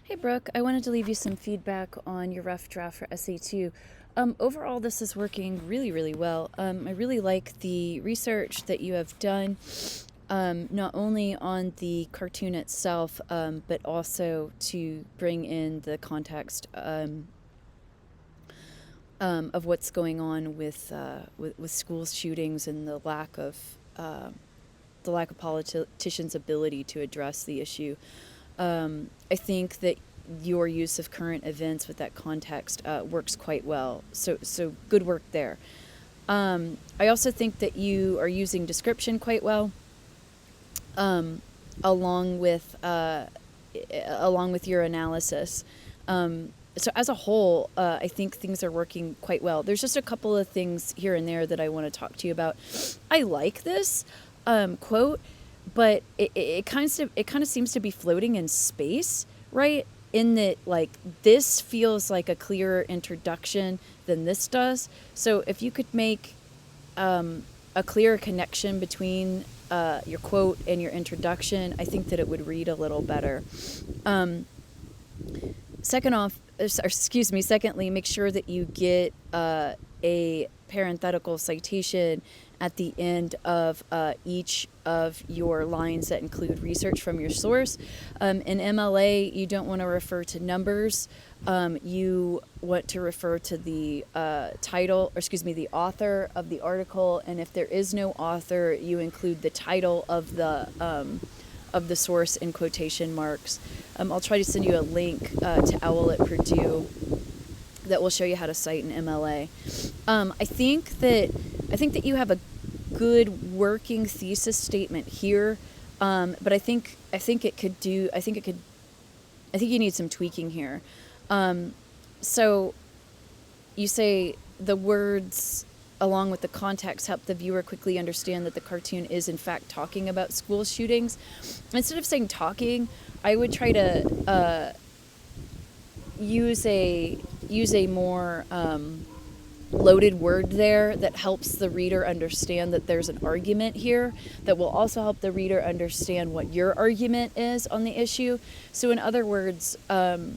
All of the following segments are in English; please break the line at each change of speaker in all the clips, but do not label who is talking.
Hey Brooke, I wanted to leave you some feedback on your rough draft for SA2. Overall, this is working really, really well. I really like the research that you have done, not only on the cartoon itself, but also to bring in the context of what's going on with school shootings and the lack of politicians' ability to address the issue. I think that your use of current events with that context works quite well. So good work there. I also think that you are using description quite well, um, along with uh, along with your analysis. So as a whole, I think things are working quite well. There's just a couple of things here and there that I want to talk to you about. I like this quote, but it kind of seems to be floating in space, right? In that, like, this feels like a clearer introduction than this does. So if you could make a clearer connection between your quote and your introduction, I think that it would read a little better. Um, Secondly, make sure that you get a parenthetical citation at the end of each of your lines that include research from your source. In MLA, you don't want to refer to numbers. You want to refer to the the author of the article, and if there is no author, you include the title of the source in quotation marks. I'll try to send you a link to OWL at Purdue that will show you how to cite an MLA. I think that you have a good working thesis statement here, but I think you need some tweaking here. So you say the words along with the context help the viewer quickly understand that the cartoon is in fact talking about school shootings. Instead of saying talking, I would try to use a more loaded word there that helps the reader understand that there's an argument here, that will also help the reader understand what your argument is on the issue. So in other words, I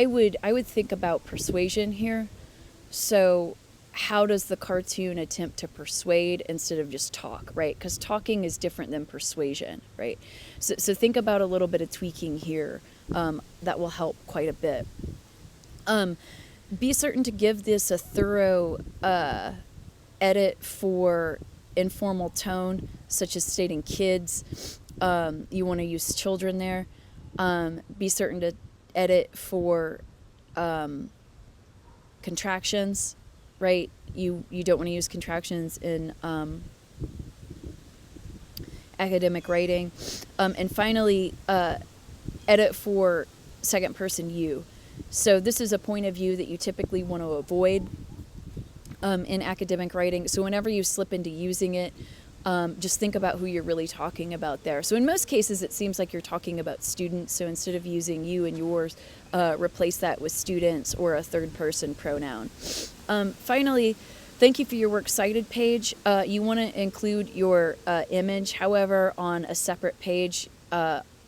would think about persuasion here. So how does the cartoon attempt to persuade instead of just talk, right? Because talking is different than persuasion, right? So think about a little bit of tweaking here. That will help quite a bit. Be certain to give this a thorough edit for informal tone, such as stating kids. You want to use children there. Be certain to edit for contractions, right? You don't want to use contractions in academic writing. And finally, edit for second person you. So this is a point of view that you typically want to avoid in academic writing. So whenever you slip into using it, just think about who you're really talking about there. So in most cases, it seems like you're talking about students. So instead of using you and yours, replace that with students or a third person pronoun. Finally, thank you for your works cited page. You want to include your image, however, on a separate page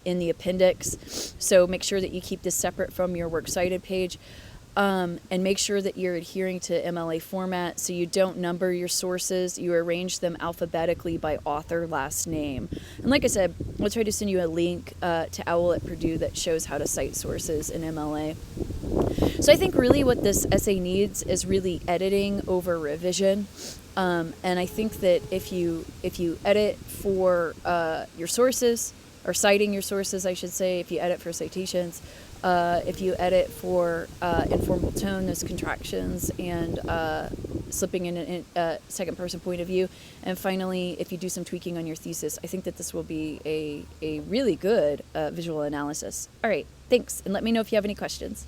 in the appendix. So make sure that you keep this separate from your works cited page. And make sure that you're adhering to MLA format, so you don't number your sources. You arrange them alphabetically by author last name. And like I said, I'll try to send you a link to OWL at Purdue that shows how to cite sources in MLA. So I think really what this essay needs is really editing over revision. And I think that if you edit for your sources, or citing your sources, I should say, if you edit for citations, if you edit for informal tone, those contractions, and slipping in a second person point of view. And finally, if you do some tweaking on your thesis, I think that this will be a really good visual analysis. All right, thanks. And let me know if you have any questions.